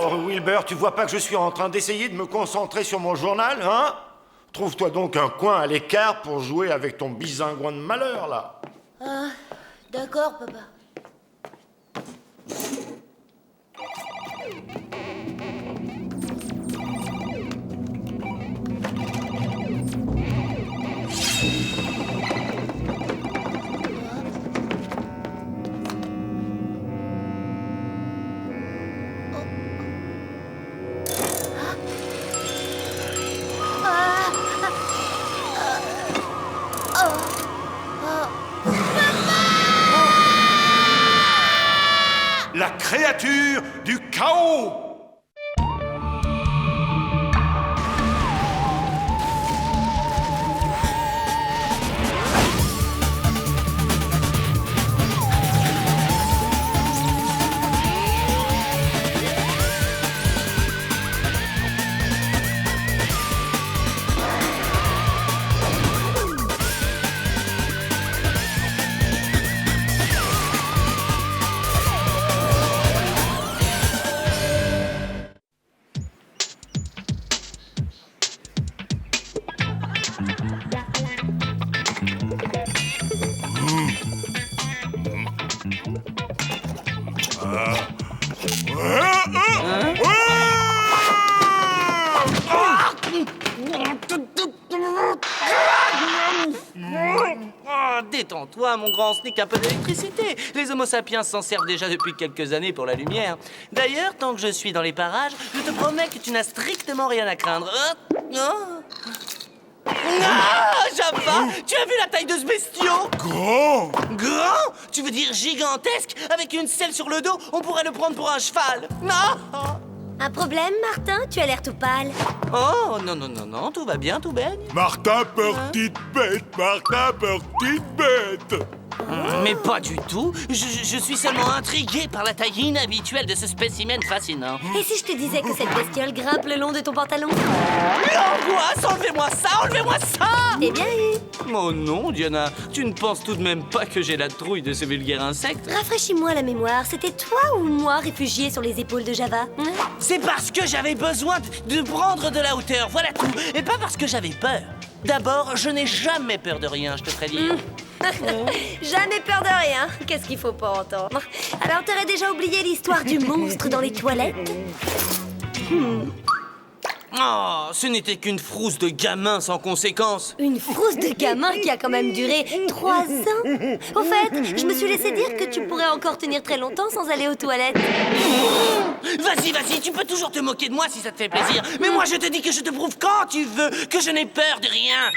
Oh, Wilbur, tu vois pas que je suis en train d'essayer de me concentrer sur mon journal, hein? Trouve-toi donc un coin à l'écart pour jouer avec ton bisingouin de malheur, là. Ah, d'accord, papa. La créature du chaos! Oh, détends-toi, mon grand, ce n'est qu'un peu d'électricité. Les Homo sapiens s'en servent déjà depuis quelques années pour la lumière. D'ailleurs, tant que je suis dans les parages, je te promets que tu n'as strictement rien à craindre. Java, tu as vu la taille de ce bestiau? Grand! Grand? Tu veux dire gigantesque? Avec une selle sur le dos, on pourrait le prendre pour un cheval. Non! Un problème, Martin? Tu as l'air tout pâle. Oh, non, non, non, non, tout va bien, tout baigne. Martin, petite bête! Martin, petite bête! Mais pas du tout. Je suis seulement intrigué par la taille inhabituelle de ce spécimen fascinant. Et si je te disais que cette bestiole grimpe le long de ton pantalon? L'angoisse! Enlevez-moi ça! Enlevez-moi ça! T'es bien eu. Oh non, Diana, tu ne penses tout de même pas que j'ai la trouille de ce vulgaire insecte? Rafraîchis-moi la mémoire. C'était toi ou moi réfugié sur les épaules de Java? C'est parce que j'avais besoin de prendre de la hauteur, voilà tout. Et pas parce que j'avais peur. D'abord, je n'ai jamais peur de rien, je te préviens. Jamais peur de rien. Qu'est-ce qu'il faut pas entendre? Alors, t'aurais déjà oublié l'histoire du monstre dans les toilettes? Oh, ce n'était qu'une frousse de gamin sans conséquence. Une frousse de gamin qui a quand même duré 3 ans. Au fait, je me suis laissé dire que tu pourrais encore tenir très longtemps sans aller aux toilettes. Vas-y, vas-y, tu peux toujours te moquer de moi si ça te fait plaisir. Mais moi, je te dis que je te prouve quand tu veux que je n'ai peur de rien.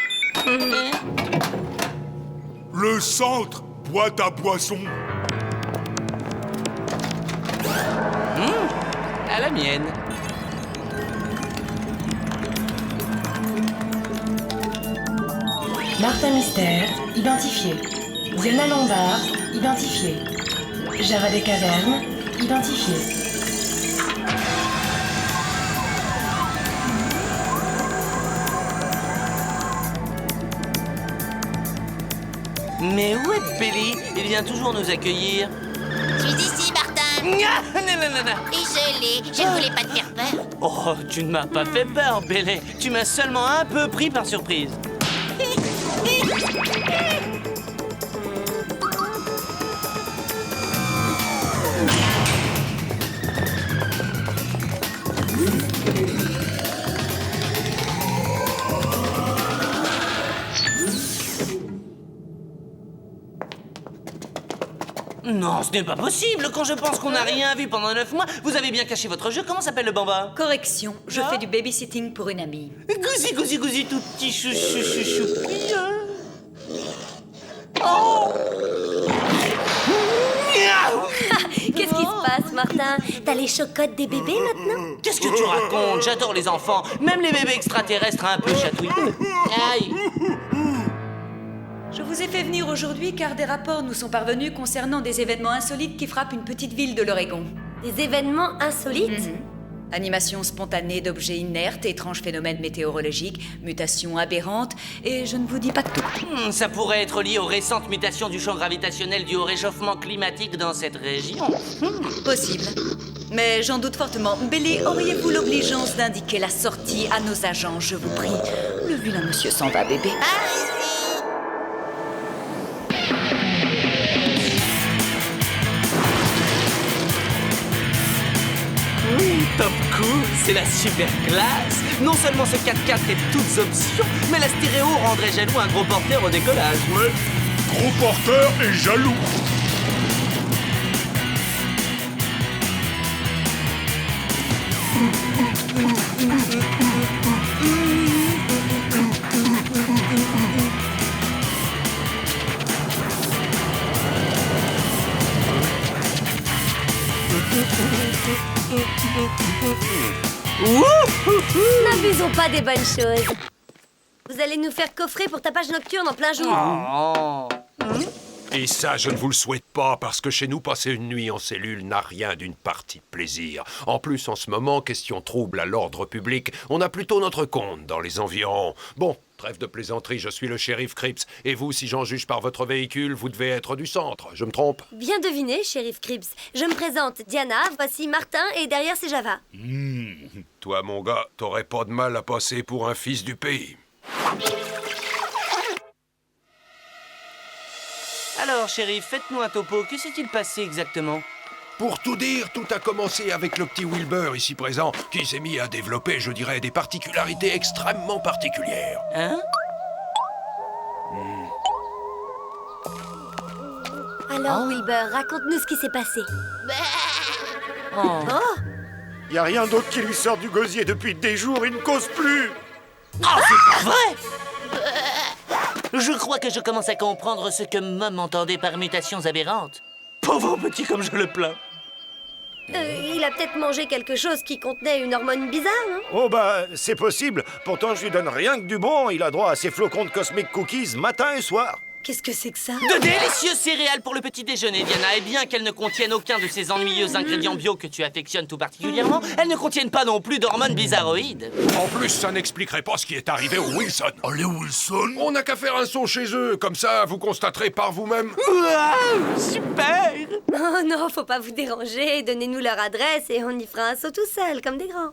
Le centre boit ta boisson. À la mienne. Martin Mystère, identifié. Diana Lombard, identifié. Java des Cavernes, identifié. Mais où est Billy? Il vient toujours nous accueillir. Je suis ici, Martin. Ah, non, non, non, non. Et je ne voulais pas te faire peur. Oh, tu ne m'as pas fait peur, Billy. Tu m'as seulement un peu pris par surprise. Non, ce n'est pas possible. Quand je pense qu'on n'a rien vu pendant 9 mois, vous avez bien caché votre jeu. Comment s'appelle le bamba? Correction, je fais du babysitting pour une amie. Gousi, gousi, gousi, tout petit chouchou, chouchou. Oh! Qu'est-ce qui se passe, Martin? T'as les chocottes des bébés maintenant? Qu'est-ce que tu racontes? J'adore les enfants. Même les bébés extraterrestres un peu chatouilleux. Aïe! Je vous ai fait venir aujourd'hui car des rapports nous sont parvenus concernant des événements insolites qui frappent une petite ville de l'Oregon. Des événements insolites? Animation spontanée d'objets inertes, étranges phénomènes météorologiques, mutations aberrantes, et je ne vous dis pas tout. Ça pourrait être lié aux récentes mutations du champ gravitationnel dû au réchauffement climatique dans cette région. Possible. Mais j'en doute fortement. Billy, auriez-vous l'obligeance d'indiquer la sortie à nos agents, je vous prie? Le vilain monsieur s'en va, bébé. Oui, top cool, c'est la super classe. Non seulement ce 4x4 est toutes options, mais la stéréo rendrait jaloux un gros porteur au décollage. Ouais, gros porteur et jaloux. N'abusons pas des bonnes choses. Vous allez nous faire coffrer pour tapage nocturne en plein jour. Oh. Et ça, je ne vous le souhaite pas, parce que chez nous, passer une nuit en cellule n'a rien d'une partie de plaisir. En plus, en ce moment, question trouble à l'ordre public, on a plutôt notre compte dans les environs. Bon, trêve de plaisanterie, je suis le shérif Cripps. Et vous, si j'en juge par votre véhicule, vous devez être du centre. Je me trompe? Bien deviné, shérif Cripps. Je me présente, Diana, voici Martin et derrière c'est Java. Toi, mon gars, t'aurais pas de mal à passer pour un fils du pays. Alors, shérif, faites-nous un topo. Que s'est-il passé exactement? Pour tout dire, tout a commencé avec le petit Wilbur ici présent, qui s'est mis à développer, je dirais, des particularités extrêmement particulières. Hein? Alors, Wilbur, raconte-nous ce qui s'est passé. Oh. Y a rien d'autre qui lui sort du gosier depuis des jours, il ne cause plus. Ah, c'est pas vrai! Je crois que je commence à comprendre ce que Mom entendait par mutations aberrantes. Pauvre petit comme je le plains. Il a peut-être mangé quelque chose qui contenait une hormone bizarre, hein? Oh bah, c'est possible. Pourtant, je lui donne rien que du bon. Il a droit à ses flocons de Cosmic Cookies matin et soir. Qu'est-ce que c'est que ça? De délicieux céréales pour le petit déjeuner, Diana. Et bien qu'elles ne contiennent aucun de ces ennuyeux ingrédients bio que tu affectionnes tout particulièrement, elles ne contiennent pas non plus d'hormones bizarroïdes. En plus, ça n'expliquerait pas ce qui est arrivé aux Wilson. Allez, Wilson? On n'a qu'à faire un saut chez eux, comme ça, vous constaterez par vous-même. Waouh, super! Oh non, faut pas vous déranger. Donnez-nous leur adresse et on y fera un saut tout seul, comme des grands.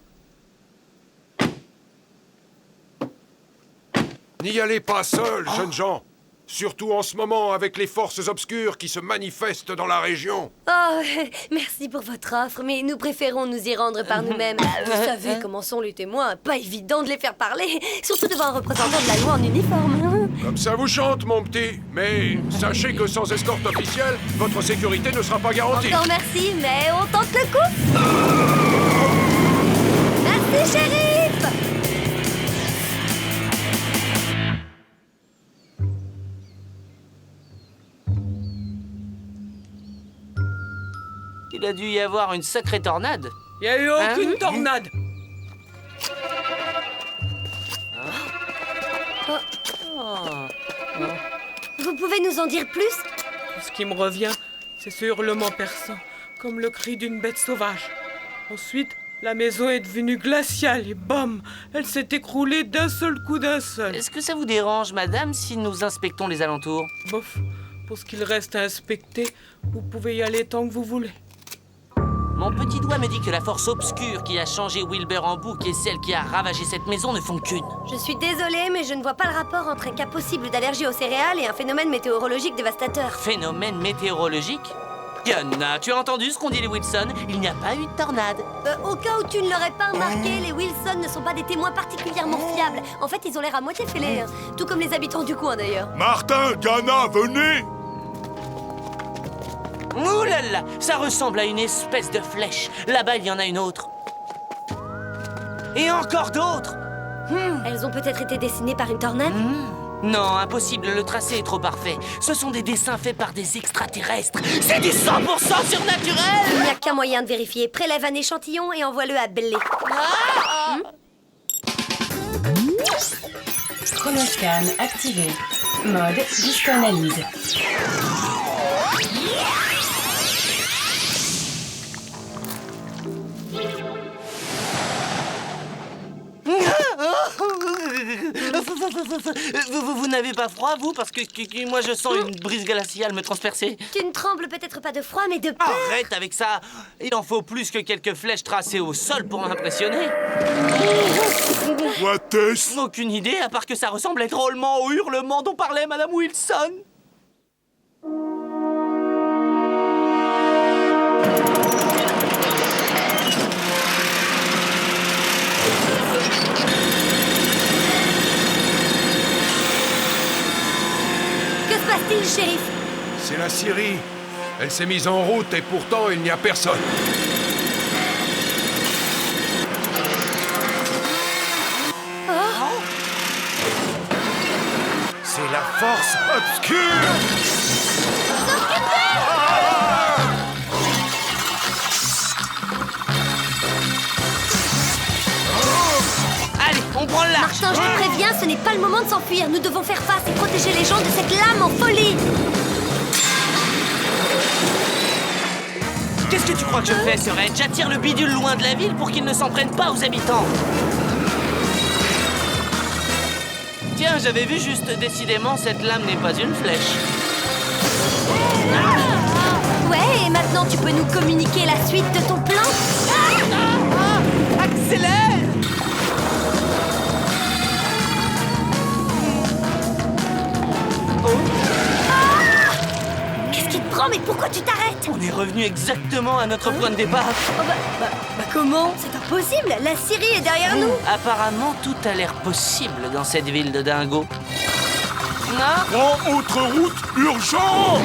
N'y allez pas seuls, jeunes gens. Surtout en ce moment, avec les forces obscures qui se manifestent dans la région. Oh, merci pour votre offre, mais nous préférons nous y rendre par nous-mêmes. Vous savez comment sont les témoins, pas évident de les faire parler, surtout devant un représentant de la loi en uniforme. Comme ça vous chante, mon petit. Mais sachez que sans escorte officielle, votre sécurité ne sera pas garantie. Encore merci, mais on tente le coup. Merci, shérif. Il a dû y avoir une sacrée tornade. Il n'y a eu aucune tornade. Vous pouvez nous en dire plus? Tout ce qui me revient, c'est ce hurlement perçant, comme le cri d'une bête sauvage. Ensuite, la maison est devenue glaciale et bam, elle s'est écroulée d'un seul coup d'un seul. Est-ce que ça vous dérange, madame, si nous inspectons les alentours? Bof, pour ce qu'il reste à inspecter, vous pouvez y aller tant que vous voulez. Mon petit doigt me dit que la force obscure qui a changé Wilbur en bouc et celle qui a ravagé cette maison ne font qu'une. Je suis désolée, mais je ne vois pas le rapport entre un cas possible d'allergie aux céréales et un phénomène météorologique dévastateur. Phénomène météorologique? Diana, tu as entendu ce qu'ont dit les Wilson? Il n'y a pas eu de tornade. Au cas où tu ne l'aurais pas remarqué, les Wilson ne sont pas des témoins particulièrement fiables. En fait, ils ont l'air à moitié fêlés, hein. Tout comme les habitants du coin d'ailleurs. Martin, Diana, venez! Ouh là là, ça ressemble à une espèce de flèche. Là-bas, il y en a une autre. Et encore d'autres. Elles ont peut-être été dessinées par une tornade? Non, impossible, le tracé est trop parfait. Ce sont des dessins faits par des extraterrestres. C'est du 100% surnaturel. Il n'y a qu'un moyen de vérifier. Prélève un échantillon et envoie-le à Blé. Chronoscan activé. Mode disco-analyse. Vous n'avez pas froid, vous? Parce que moi, je sens une brise glaciale me transpercer. Tu ne trembles peut-être pas de froid, mais de peur. Arrête avec ça! Il en faut plus que quelques flèches tracées au sol pour m'impressionner. Quoi est-ce? Aucune idée, à part que ça ressemble drôlement au hurlement dont parlait Madame Wilson. Que se passe-t-il, shérif? C'est la Syrie. Elle s'est mise en route et pourtant il n'y a personne. C'est la force obscure. Allez, on prend le large. Martin, je te préviens, ce n'est pas le moment de s'enfuir. Nous devons faire face et protéger les gens de cette lame en folie. Qu'est-ce que tu crois que je fais, Serène? J'attire le bidule loin de la ville pour qu'il ne s'en prenne pas aux habitants. Tiens, j'avais vu juste, décidément, cette lame n'est pas une flèche. Ouais, et maintenant tu peux nous communiquer la suite de ton plan? Accélère! Qu'est-ce qui te prend? Mais pourquoi tu t'arrêtes? On est revenu exactement à notre point de départ. Oh bah comment? C'est impossible. La Syrie est derrière nous. Apparemment, tout a l'air possible dans cette ville de dingo. Non? Prends autre route, urgent.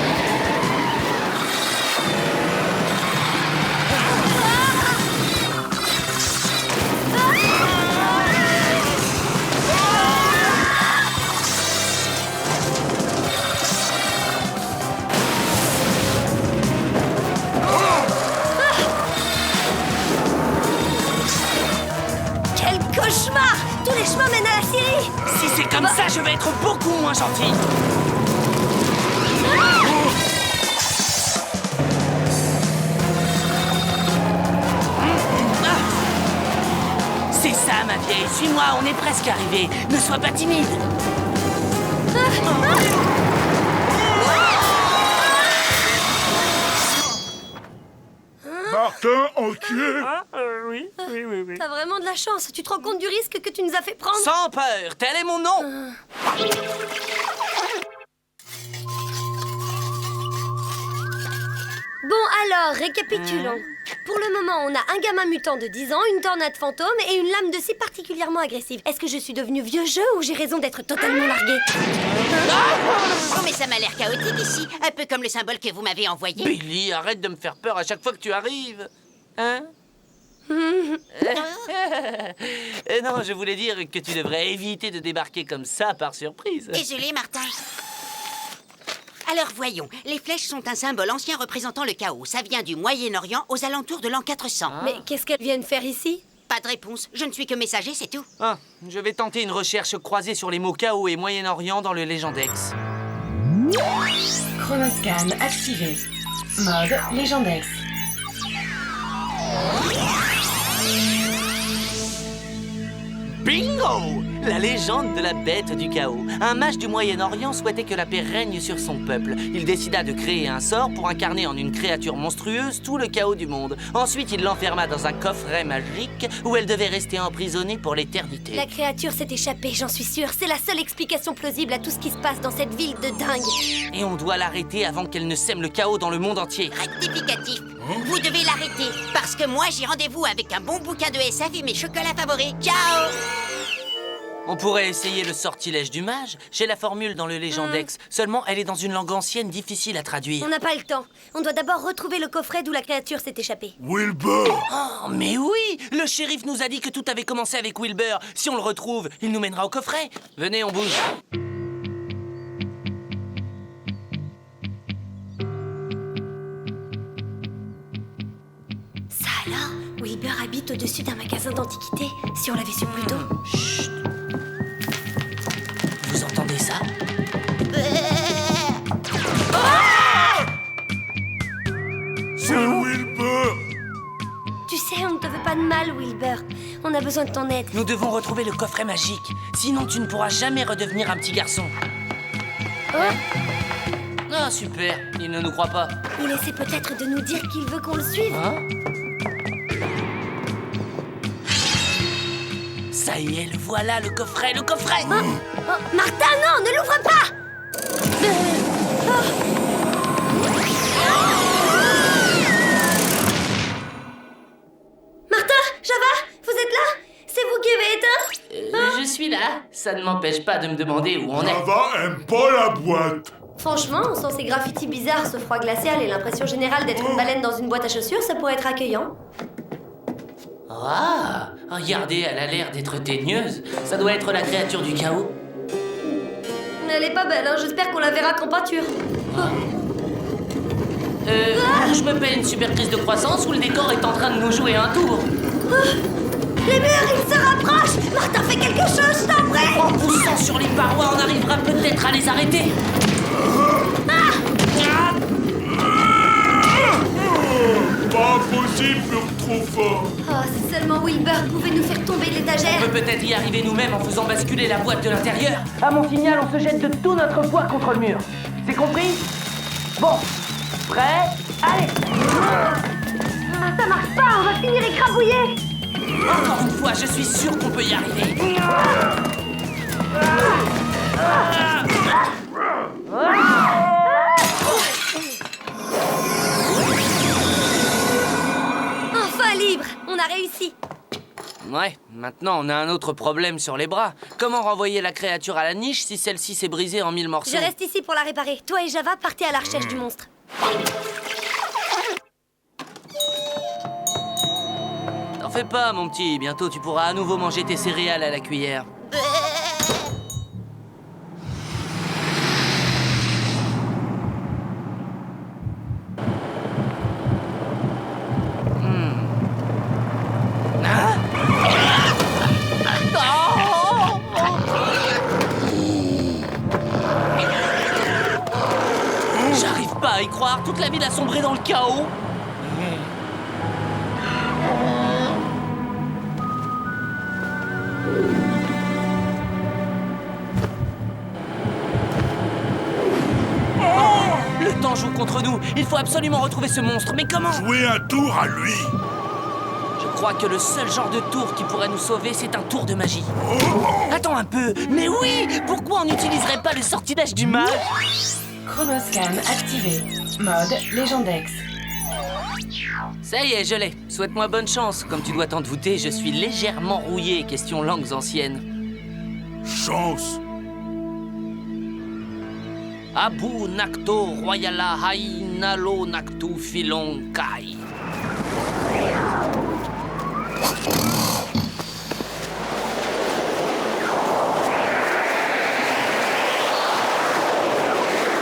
Quel cauchemar! Tous les chemins mènent à la Syrie. Si c'est comme ça, je vais être beaucoup moins gentil. C'est ça, ma vieille. Suis-moi, on est presque arrivé. Ne sois pas timide. Martin entier. Oui. T'as vraiment de la chance. Tu te rends compte du risque que tu nous as fait prendre? Sans peur, tel est mon nom. Bon alors, récapitulons. Pour le moment, on a un gamin mutant de 10 ans, une tornade fantôme et une lame de scie particulièrement agressive. Est-ce que je suis devenue vieux jeu ou j'ai raison d'être totalement larguée? Oh, mais ça m'a l'air chaotique ici. Un peu comme le symbole que vous m'avez envoyé. Billy, arrête de me faire peur à chaque fois que tu arrives. Hein? Non, je voulais dire que tu devrais éviter de débarquer comme ça par surprise. Désolé, Martin. Alors voyons, les flèches sont un symbole ancien représentant le chaos. Ça vient du Moyen-Orient aux alentours de l'an 400. Mais qu'est-ce qu'elles viennent faire ici? Pas de réponse, je ne suis que messager, c'est tout. Ah, je vais tenter une recherche croisée sur les mots chaos et Moyen-Orient dans le Légendex. Chronoscan activé. Mode Légendex. Bingo! La légende de la bête du chaos. Un mage du Moyen-Orient souhaitait que la paix règne sur son peuple. Il décida de créer un sort pour incarner en une créature monstrueuse tout le chaos du monde. Ensuite, il l'enferma dans un coffret magique où elle devait rester emprisonnée pour l'éternité. La créature s'est échappée, j'en suis sûre. C'est la seule explication plausible à tout ce qui se passe dans cette ville de dingue. Et on doit l'arrêter avant qu'elle ne sème le chaos dans le monde entier. Rectificatif. Vous devez l'arrêter, parce que moi j'ai rendez-vous avec un bon bouquin de SF et mes chocolats favoris. Ciao! On pourrait essayer le sortilège du mage. J'ai la formule dans le Légendex. Seulement, elle est dans une langue ancienne difficile à traduire. On n'a pas le temps. On doit d'abord retrouver le coffret d'où la créature s'est échappée. Wilbur. Oh, mais oui! Le shérif nous a dit que tout avait commencé avec Wilbur. Si on le retrouve, il nous mènera au coffret. Venez, on bouge. Ça alors? Wilbur habite au-dessus d'un magasin d'antiquités. Si on l'avait su plus tôt. Chut! Vous entendez ça? C'est Wilbur. Tu sais, on ne te veut pas de mal, Wilbur. On a besoin de ton aide. Nous devons retrouver le coffret magique. Sinon, tu ne pourras jamais redevenir un petit garçon. Ah, super. Il ne nous croit pas. Il essaie peut-être de nous dire qu'il veut qu'on le suive. Hein? Ça y est, le voilà, le coffret, le coffret! Oh, Martin, non, ne l'ouvre pas! Martin, Java, vous êtes là? C'est vous qui avez éteint? Je suis là. Ça ne m'empêche pas de me demander où on est. Java aime pas la boîte. Franchement, sans ces graffitis bizarres, ce froid glacial et l'impression générale d'être une baleine dans une boîte à chaussures, ça pourrait être accueillant. Ah, regardez, elle a l'air d'être daigneuse. Ça doit être la créature du chaos. Elle est pas belle, hein, j'espère qu'on la verra qu'en peinture. Je me paie une super crise de croissance où le décor est en train de nous jouer un tour. Les murs, ils se rapprochent! Martin, fais quelque chose, je t'en prie! En poussant sur les parois, on arrivera peut-être à les arrêter. Pas possible, trop fort. Oh, si seulement Wilbur pouvait nous faire tomber de l'étagère! On peut peut-être y arriver nous-mêmes en faisant basculer la boîte de l'intérieur. À mon signal, on se jette de tout notre poids contre le mur. C'est compris? Bon. Prêt? Allez! Ça marche pas, on va finir écrabouillé! Encore une fois, je suis sûr qu'on peut y arriver. Enfin libre! On a réussi! Ouais, maintenant on a un autre problème sur les bras. Comment renvoyer la créature à la niche si celle-ci s'est brisée en 1000 morceaux? Je reste ici pour la réparer. Toi et Java, partez à la recherche du monstre. T'en fais pas, mon petit. Bientôt tu pourras à nouveau manger tes céréales à la cuillère. J'arrive pas à y croire. Toute la ville a sombré dans le chaos. Le temps joue contre nous. Il faut absolument retrouver ce monstre. Mais comment? Jouer un tour à lui. Je crois que le seul genre de tour qui pourrait nous sauver, c'est un tour de magie. Attends un peu. Mais oui! Pourquoi on n'utiliserait pas le sortilège du mal? Chronoscan activé. Mode Légendex. Ça y est, je l'ai. Souhaite-moi bonne chance. Comme tu dois t'en douter, je suis légèrement rouillé, question langues anciennes. Chance. Abu Nakto Royala Hai Nalo Naktu Filon Kai.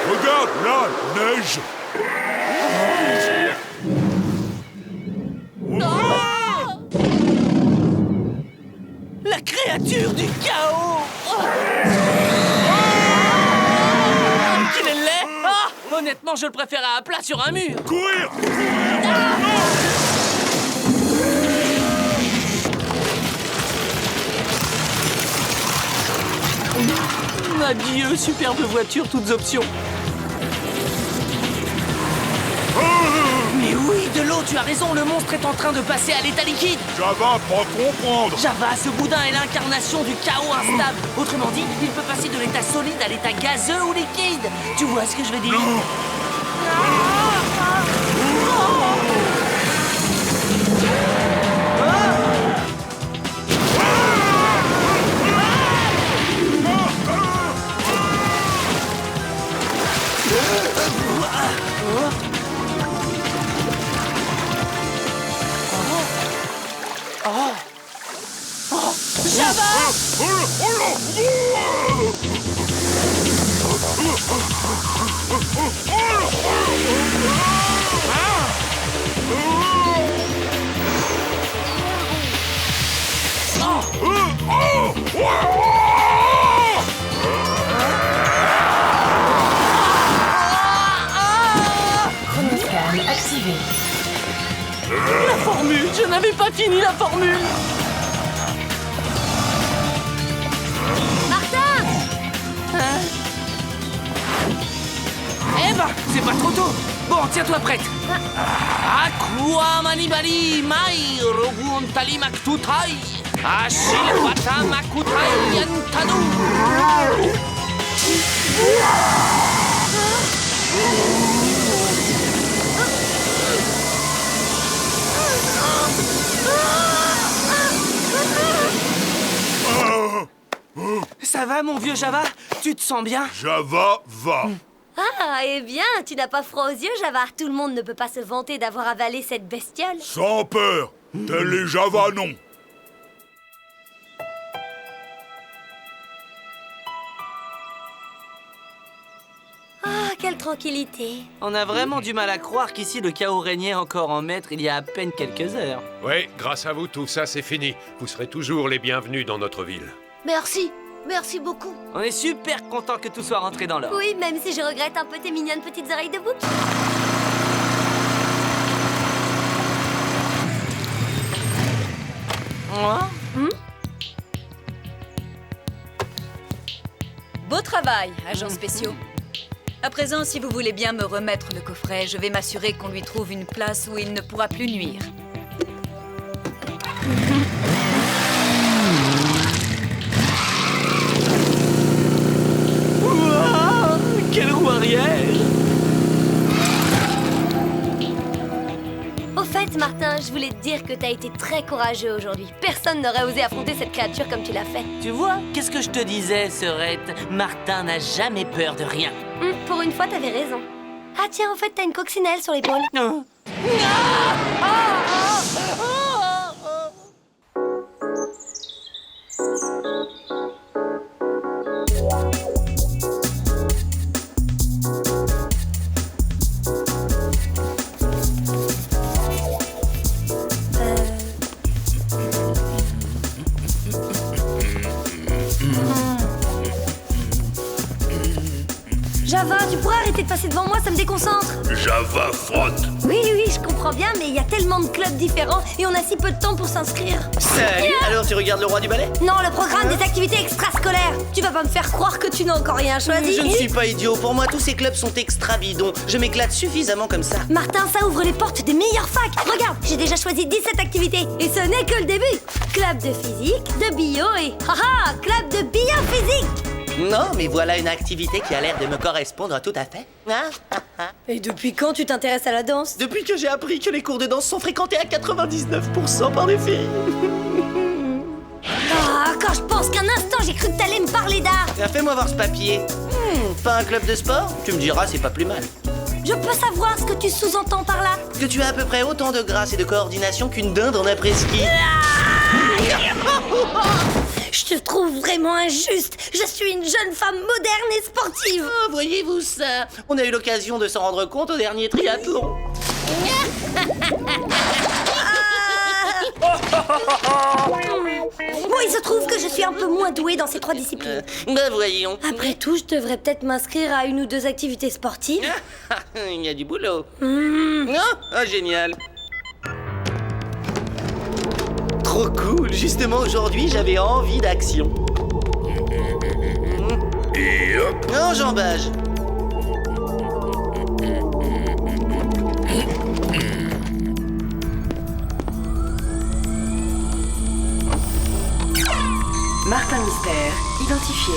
Regarde là, neige. La créature du chaos! Qu'il est laid! Ah! Honnêtement, je le préfère à plat sur un mur! Courir. Adieu, superbe voiture, toutes options! Mais oui, de l'eau, tu as raison, le monstre est en train de passer à l'état liquide! Java, pas comprendre. Java, ce boudin est l'incarnation du chaos instable. Autrement dit, il peut passer de l'état solide à l'état gazeux ou liquide. Tu vois ce que je veux dire? Chronoscan activé. La formule! Je n'avais pas fini la formule! Bon, tiens-toi prête. Aqua manibali mai rogun tali maktutai. Ashil wata makutai yantadu. Ça va, mon vieux Java? Tu te sens bien? Java va. Ah, eh bien, tu n'as pas froid aux yeux, Java. Tout le monde ne peut pas se vanter d'avoir avalé cette bestiole. Sans peur. Tel les Java, non. Ah, quelle tranquillité. On a vraiment du mal à croire qu'ici le chaos régnait encore en maître il y a à peine quelques heures. Oui, grâce à vous, tout ça, c'est fini. Vous serez toujours les bienvenus dans notre ville. Merci. Merci beaucoup. On est super content que tout soit rentré dans l'ordre. Oui, même si je regrette un peu tes mignonnes petites oreilles de bouc. Beau travail, agents spéciaux. À présent, si vous voulez bien me remettre le coffret, je vais m'assurer qu'on lui trouve une place où il ne pourra plus nuire. Quelle roue arrière! Au fait, Martin, je voulais te dire que t'as été très courageux aujourd'hui. Personne n'aurait osé affronter cette créature comme tu l'as fait. Tu vois, qu'est-ce que je te disais, Serette? Martin n'a jamais peur de rien. Pour une fois, t'avais raison. Ah tiens, au fait, t'as une coccinelle sur l'épaule. Java, tu pourrais arrêter de passer devant moi, ça me déconcentre. Java frotte. Oui, je comprends bien, mais il y a tellement de clubs différents et on a si peu de temps pour s'inscrire. Salut! Alors tu regardes le roi du ballet? Non, le programme des activités extrascolaires. Tu vas pas me faire croire que tu n'as encore rien choisi. Je ne suis pas idiot. Pour moi, tous ces clubs sont extra bidons. Je m'éclate suffisamment comme ça. Martin, ça ouvre les portes des meilleures facs. Regarde, j'ai déjà choisi 17 activités. Et ce n'est que le début. Club de physique, de bio et... Haha, club de biophysique. Non, mais voilà une activité qui a l'air de me correspondre tout à fait. Et depuis quand tu t'intéresses à la danse? Depuis que j'ai appris que les cours de danse sont fréquentés à 99% par des filles. Ah, quand je pense qu'un instant j'ai cru que t'allais me parler d'art. Fais-moi voir ce papier. Pas un club de sport? Tu me diras, c'est pas plus mal. Je peux savoir ce que tu sous-entends par là? Que tu as à peu près autant de grâce et de coordination qu'une dinde en après-ski. Je te trouve vraiment injuste. Je suis une jeune femme moderne et sportive. Oh, voyez-vous ça? On a eu l'occasion de s'en rendre compte au dernier triathlon. Bon, il se trouve que je suis un peu moins douée dans ces 3 disciplines. Voyons. Après tout, je devrais peut-être m'inscrire à 1 ou 2 activités sportives. Il y a du boulot. Ah, génial. Trop cool. Justement, aujourd'hui, j'avais envie d'action. Et hop. Enjambage. Martin Mystère, identifié.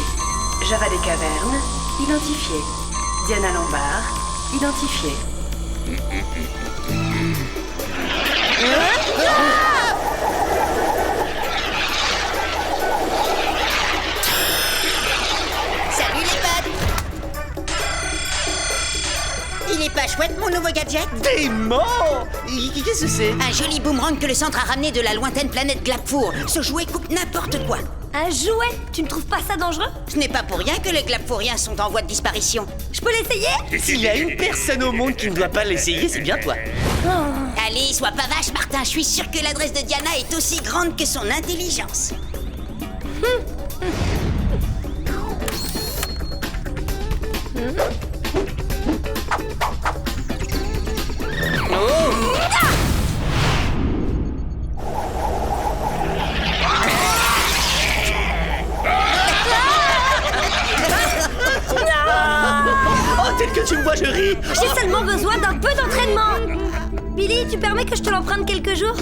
Java des Cavernes, identifié. Diana Lombard, identifié. Salut les potes. Il est pas chouette mon nouveau gadget? Dément! Qu'est-ce que c'est? Un joli boomerang que le centre a ramené de la lointaine planète Glapfour. Ce jouet coupe n'importe quoi. Un jouet? Tu ne trouves pas ça dangereux? Ce n'est pas pour rien que les Glapfouriens sont en voie de disparition. Je peux l'essayer? S'il y a une personne au monde qui ne doit pas l'essayer, c'est bien toi. Allez, sois pas vache, Martin. Je suis sûre que l'adresse de Diana est aussi grande que son intelligence. Oh, tel que Tu me vois, je ris. J'ai seulement besoin d'un peu d'entraînement. Billy, tu permets que je te l'emprunte quelques jours?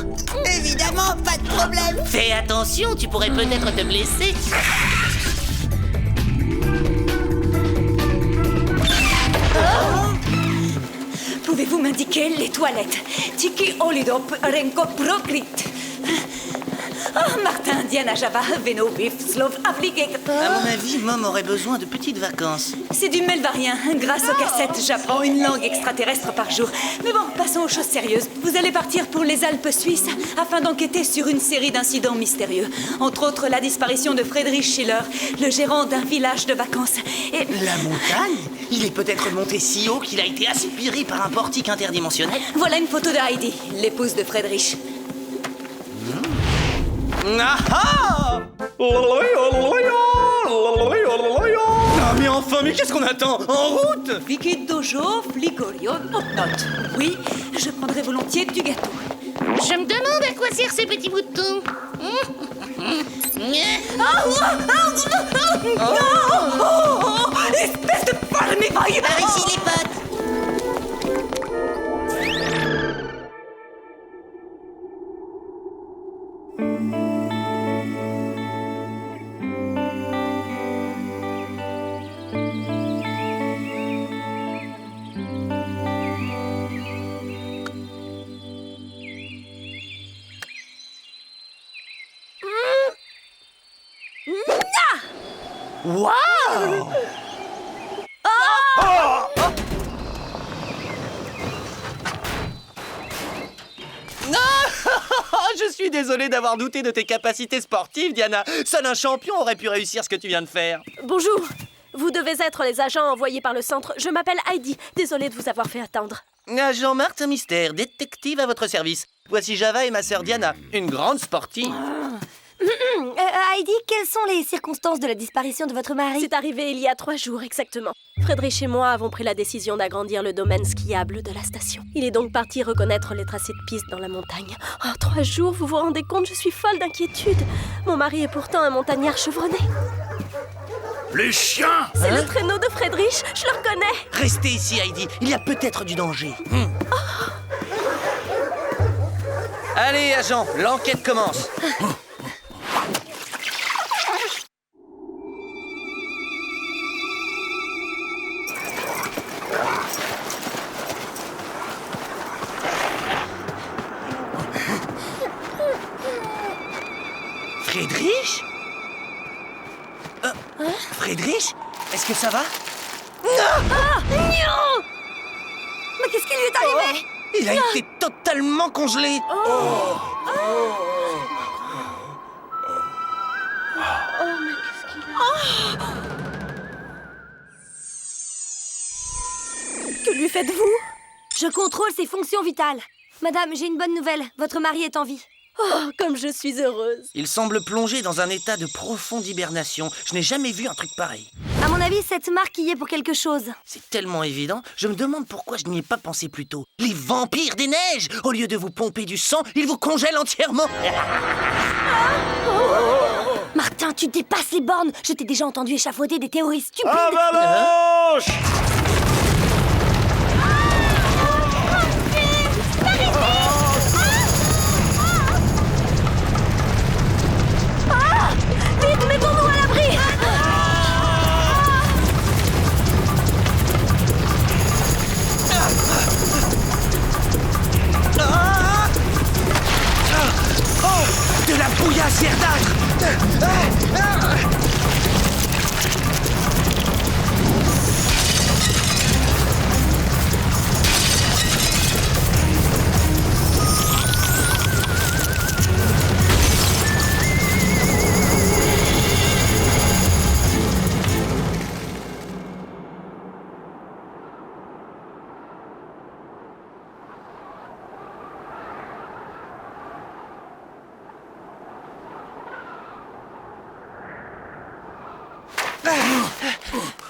Évidemment, pas de problème. Fais attention, tu pourrais peut-être te blesser. Pouvez-vous m'indiquer les toilettes? Tiki Olidop Renko Prokrit. Oh, Martin, Diana, Java, Veno, Vif, Slov, Avligek. À mon avis, Mom aurait besoin de petites vacances. C'est du melvarien. Grâce aux cassettes, j'apprends une langue extraterrestre par jour. Mais bon, passons aux choses sérieuses. Vous allez partir pour les Alpes suisses afin d'enquêter sur une série d'incidents mystérieux. Entre autres, la disparition de Friedrich Schiller, le gérant d'un village de vacances. Et... La montagne? Il est peut-être monté si haut qu'il a été aspiré par un portique interdimensionnel. Voilà une photo de Heidi, l'épouse de Friedrich. Ah ah! Ah mais enfin, mais qu'est-ce qu'on attend? En route! Vicky Dojo, Fligorio, Hopnote. Oui, je prendrai volontiers du gâteau. Je me demande à quoi servent ces petits boutons. Espèce de palmévaille! Par ici, les potes. Waouh! Je suis désolé d'avoir douté de tes capacités sportives, Diana. Seul un champion aurait pu réussir ce que tu viens de faire. Bonjour. Vous devez être les agents envoyés par le centre. Je m'appelle Heidi. Désolée de vous avoir fait attendre. Agent Martin Mystère, détective à votre service. Voici Java et ma sœur Diana, une grande sportive. Heidi, quelles sont les circonstances de la disparition de votre mari? C'est arrivé il y a 3 jours exactement. Friedrich et moi avons pris la décision d'agrandir le domaine skiable de la station. Il est donc parti reconnaître les tracés de piste dans la montagne. Oh, 3 jours, vous vous rendez compte, je suis folle d'inquiétude. Mon mari est pourtant un montagnard chevronné. Les chiens! C'est le traîneau de Friedrich, je le reconnais. Restez ici, Heidi. Il y a peut-être du danger. Allez, agent, l'enquête commence. Friedrich? Friedrich? Est-ce que ça va? Mais qu'est-ce qui lui est arrivé? Il a été totalement congelé. Que lui faites-vous? Je contrôle ses fonctions vitales. Madame, j'ai une bonne nouvelle. Votre mari est en vie. Oh, comme je suis heureuse. Il semble plongé dans un état de profonde hibernation. Je n'ai jamais vu un truc pareil. À mon avis, cette marque y est pour quelque chose. C'est tellement évident, je me demande pourquoi je n'y ai pas pensé plus tôt. Les vampires des neiges! Au lieu de vous pomper du sang, ils vous congèlent entièrement. Martin, tu dépasses les bornes. Je t'ai déjà entendu échafauder des théories stupides. Avalanche! Vite, mettons-nous à l'abri. De la bouillasse verdâtre!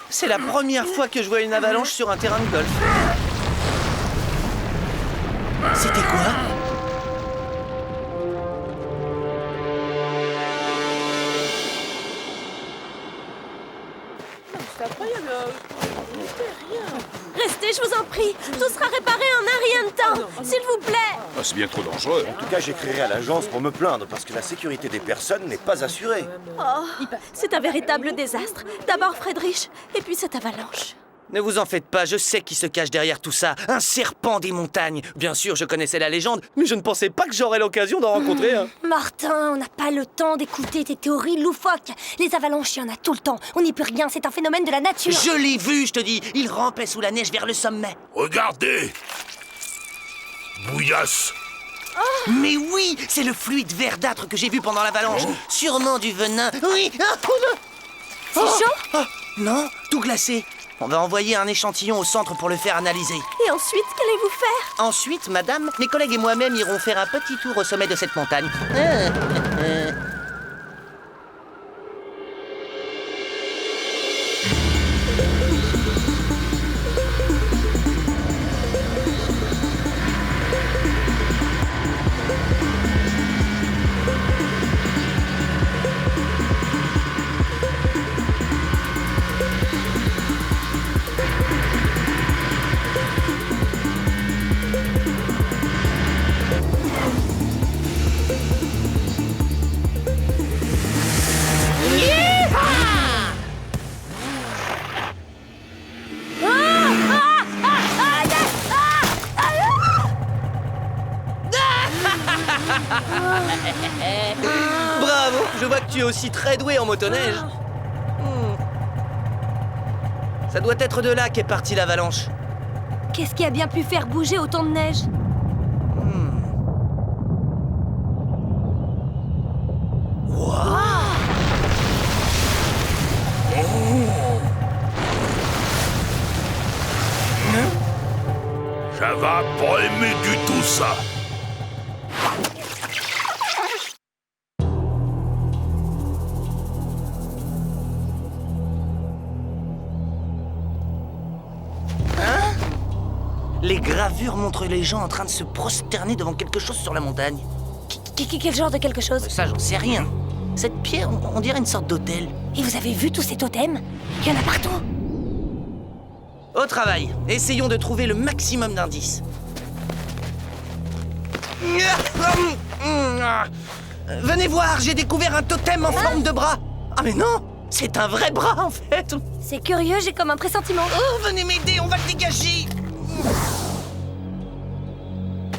C'est la première fois que je vois une avalanche sur un terrain de golf. C'était quoi? C'est incroyable. Restez, je vous en prie. Tout sera réparé en un rien de temps. S'il vous plaît. Ah, c'est bien trop dangereux. En tout cas, j'écrirai à l'agence pour me plaindre parce que la sécurité des personnes n'est pas assurée. Oh, c'est un véritable désastre. D'abord Friedrich, et puis cette avalanche. Ne vous en faites pas, je sais qui se cache derrière tout ça. Un serpent des montagnes. Bien sûr, je connaissais la légende, mais je ne pensais pas que j'aurais l'occasion d'en rencontrer un. Martin, on n'a pas le temps d'écouter tes théories loufoques. Les avalanches, il y en a tout le temps. On n'y peut rien, c'est un phénomène de la nature. Je l'ai vu, je te dis. Il rampait sous la neige vers le sommet. Regardez. Bouillasse. Mais oui, c'est le fluide verdâtre que j'ai vu pendant l'avalanche. Sûrement du venin. Oui. C'est chaud Non, tout glacé. On va envoyer un échantillon au centre pour le faire analyser. Et ensuite, qu'allez-vous faire? Ensuite, madame, mes collègues et moi-même irons faire un petit tour au sommet de cette montagne. Bravo, je vois que tu es aussi très doué en motoneige. Ça doit être de là qu'est partie l'avalanche. Qu'est-ce qui a bien pu faire bouger autant de neige? Java pas aimé du tout ça. Les gravures montrent les gens en train de se prosterner devant quelque chose sur la montagne. Quel genre de quelque chose? Ça, j'en sais rien. Cette pierre, on dirait une sorte d'hôtel. Et vous avez vu tous ces totems? Il y en a partout. Au travail, essayons de trouver le maximum d'indices. Venez voir, j'ai découvert un totem en forme de bras. Ah mais non, c'est un vrai bras en fait. C'est curieux, j'ai comme un pressentiment. Oh, venez m'aider, on va le dégager.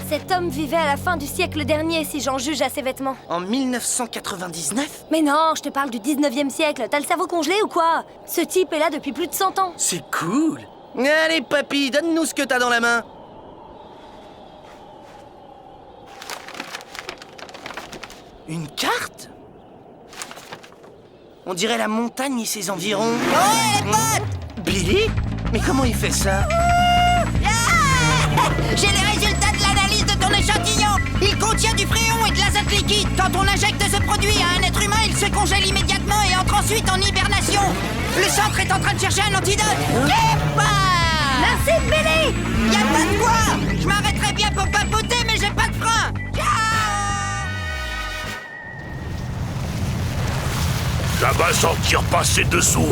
Cet homme vivait à la fin du siècle dernier, si j'en juge à ses vêtements. En 1999? Mais non, je te parle du 19e siècle. T'as le cerveau congelé ou quoi? Ce type est là depuis plus de 100 ans. C'est cool. Allez, papy, donne-nous ce que t'as dans la main. Une carte? On dirait la montagne et ses environs. Oh, les potes! Billy? Mais comment il fait ça? J'ai les résultats de l'analyse de ton échantillon. Il contient du fréon et de l'azote liquide. Quand on injecte ce produit à un être humain, il se congèle immédiatement et entre ensuite en hibernation. Le centre est en train de chercher un antidote. Merci, Billy! Y a pas de quoi. Je m'arrêterai bien pour papoter, mais j'ai pas de frein. Java s'en tire pas ses dessous.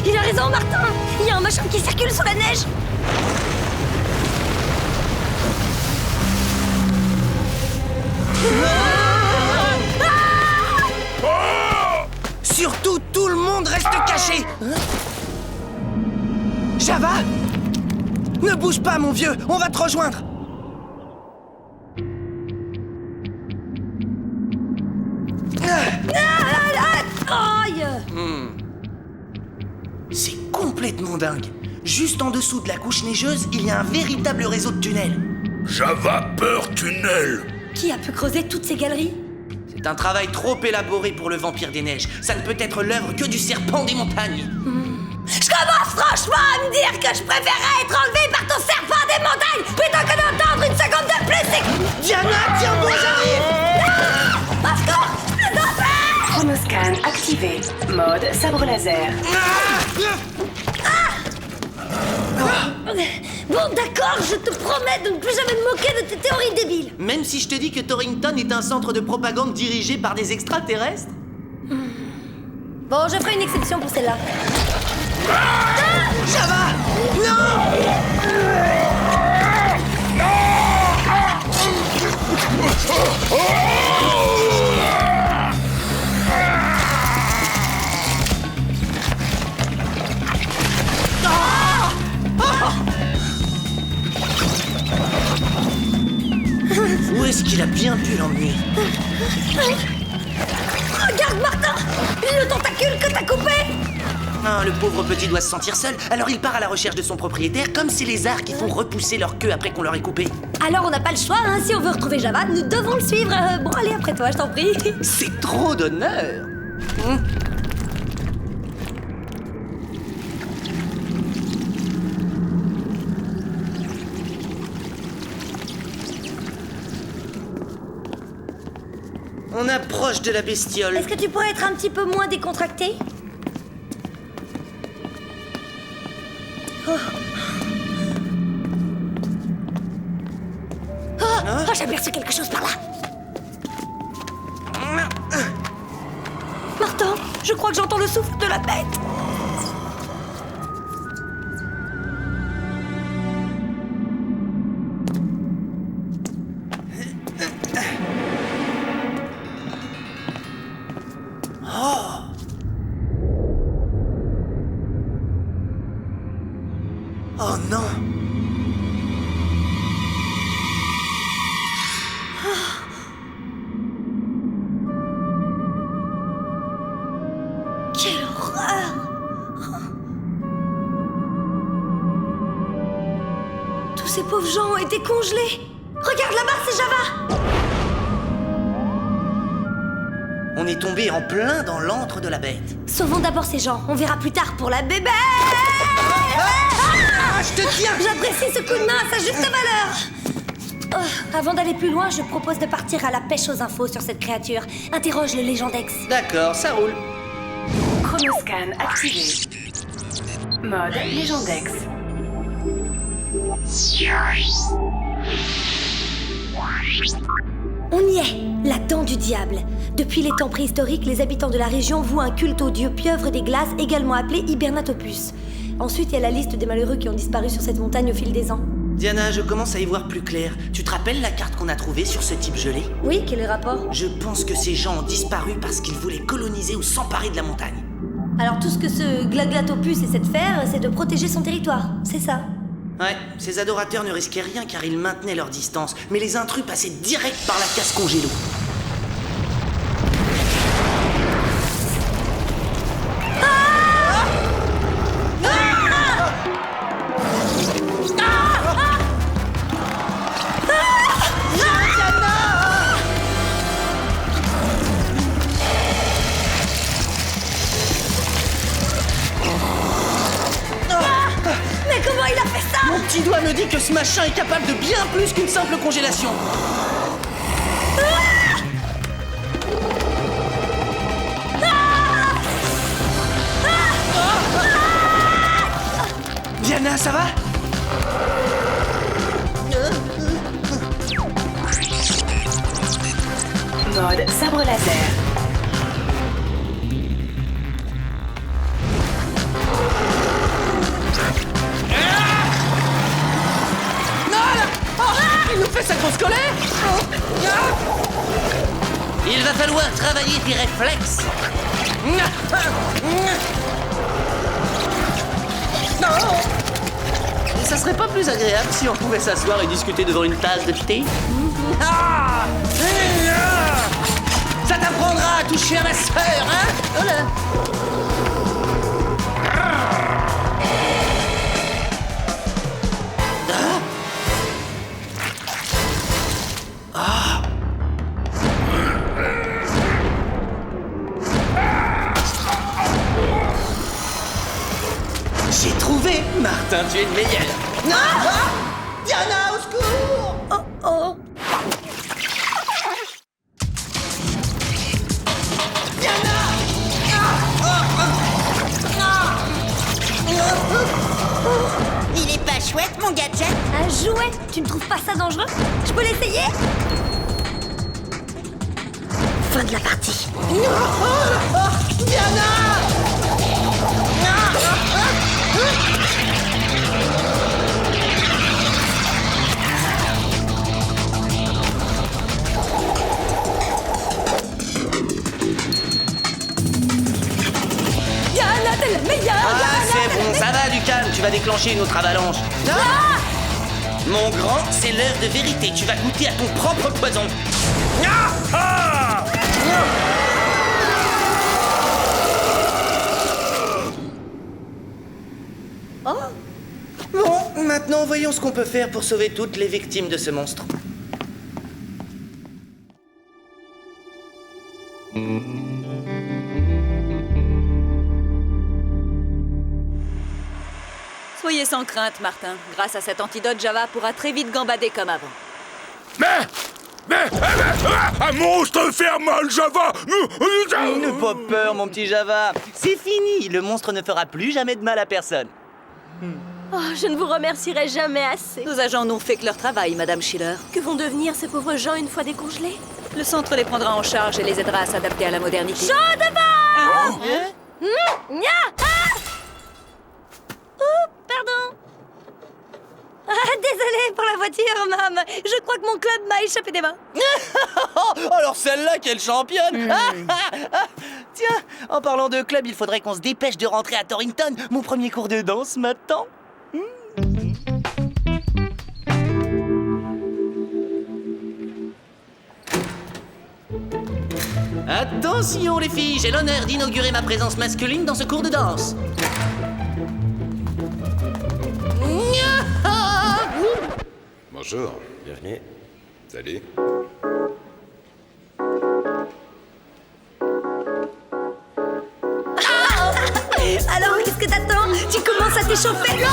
Il a raison, Martin. Il y a un machin qui circule sous la neige. Surtout, tout le monde reste caché. Java? Ne bouge pas, mon vieux, on va te rejoindre. Aïe! C'est complètement dingue. Juste en dessous de la couche neigeuse, il y a un véritable réseau de tunnels. Java peur tunnel. Qui a pu creuser toutes ces galeries? C'est un travail trop élaboré pour le vampire des neiges. Ça ne peut être l'œuvre que du serpent des montagnes. Je commence franchement à me dire que je préférerais être enlevé par ton serpent des montagnes plutôt que d'entendre une seconde de plus. Diana, tiens bon, j'arrive. Au secours! Chronoscan activé. Mode sabre laser. Bon, d'accord, je te promets de ne plus jamais me moquer de tes théories débiles. Même si je te dis que Torrington est un centre de propagande dirigé par des extraterrestres? Bon, je ferai une exception pour celle-là. Java! Non! Où est-ce qu'il a bien pu l'emmener? Regarde, Martin! Le tentacule que t'as coupé! Ah, le pauvre petit doit se sentir seul, alors il part à la recherche de son propriétaire, comme ces lézards qui font repousser leur queue après qu'on leur ait coupé. Alors on n'a pas le choix, hein, si on veut retrouver Java, nous devons le suivre. Bon, allez, après toi, je t'en prie. C'est trop d'honneur. On approche de la bestiole. Est-ce que tu pourrais être un petit peu moins décontracté? Oh, j'ai aperçu quelque chose par là. Martin, je crois que j'entends le souffle de la bête. Oh non! Quelle horreur! Tous ces pauvres gens ont été congelés. Regarde là-bas, c'est Java! On est tombé en plein dans l'antre de la bête. Sauvons d'abord ces gens, on verra plus tard pour la bébé! Je te tiens! J'apprécie ce coup de main à sa juste valeur! Oh, avant d'aller plus loin, je propose de partir à la pêche aux infos sur cette créature. Interroge le Légendex. D'accord, ça roule. Chronoscan activé. Mode Légendex. On y est, la dent du diable. Depuis les temps préhistoriques, les habitants de la région vouent un culte au dieu pieuvre des glaces, également appelé Hibernatopus. Ensuite, il y a la liste des malheureux qui ont disparu sur cette montagne au fil des ans. Diana, je commence à y voir plus clair. Tu te rappelles la carte qu'on a trouvée sur ce type gelé? Oui, quel est le rapport? Je pense que ces gens ont disparu parce qu'ils voulaient coloniser ou s'emparer de la montagne. Alors tout ce que ce Glaglatopus essaie de faire, c'est de protéger son territoire, c'est ça? Ouais, ces adorateurs ne risquaient rien car ils maintenaient leur distance, mais les intrus passaient direct par la casse congélo. Comment il a fait ça? Mon petit doigt me dit que ce machin est capable de bien plus qu'une simple congélation. Diana, ça va? Mode sabre laser. Il nous fait sa grosse colère! Il va falloir travailler tes réflexes! Et ça serait pas plus agréable si on pouvait s'asseoir et discuter devant une tasse de thé? Ça t'apprendra à toucher à ma sœur, hein? Oh là. J'ai trouvé! Martin, tu es le meilleur! Ah! Diana, au secours! Oh oh! Diana! Il est pas chouette, mon gadget? Un jouet? Tu ne trouves pas ça dangereux? Je peux l'essayer? Fin de la partie. Diana! va déclencher une autre avalanche. Ah! Mon grand, c'est l'heure de vérité. Tu vas goûter à ton propre poison. Ah! Ah! Oh. Bon, maintenant voyons ce qu'on peut faire pour sauver toutes les victimes de ce monstre. Soyez sans crainte, Martin. Grâce à cet antidote, Java pourra très vite gambader comme avant. Un monstre fait mal, Java! N'aie pas peur, mon petit Java. C'est fini. Le monstre ne fera plus jamais de mal à personne. Oh, je ne vous remercierai jamais assez. Nos agents n'ont fait que leur travail, Madame Schiller. Que vont devenir ces pauvres gens une fois décongelés? Le centre les prendra en charge et les aidera à s'adapter à la modernité. Chaud devant! Pardon. Désolée pour la voiture, Mam. Je crois que mon club m'a échappé des mains. Alors celle-là, quelle championne. Tiens, en parlant de club, il faudrait qu'on se dépêche de rentrer à Torrington. Mon premier cours de danse m'attend. Attention les filles, j'ai l'honneur d'inaugurer ma présence masculine dans ce cours de danse. Bonjour. Bienvenue. Salut. Alors, qu'est-ce que t'attends? Tu commences à t'échauffer?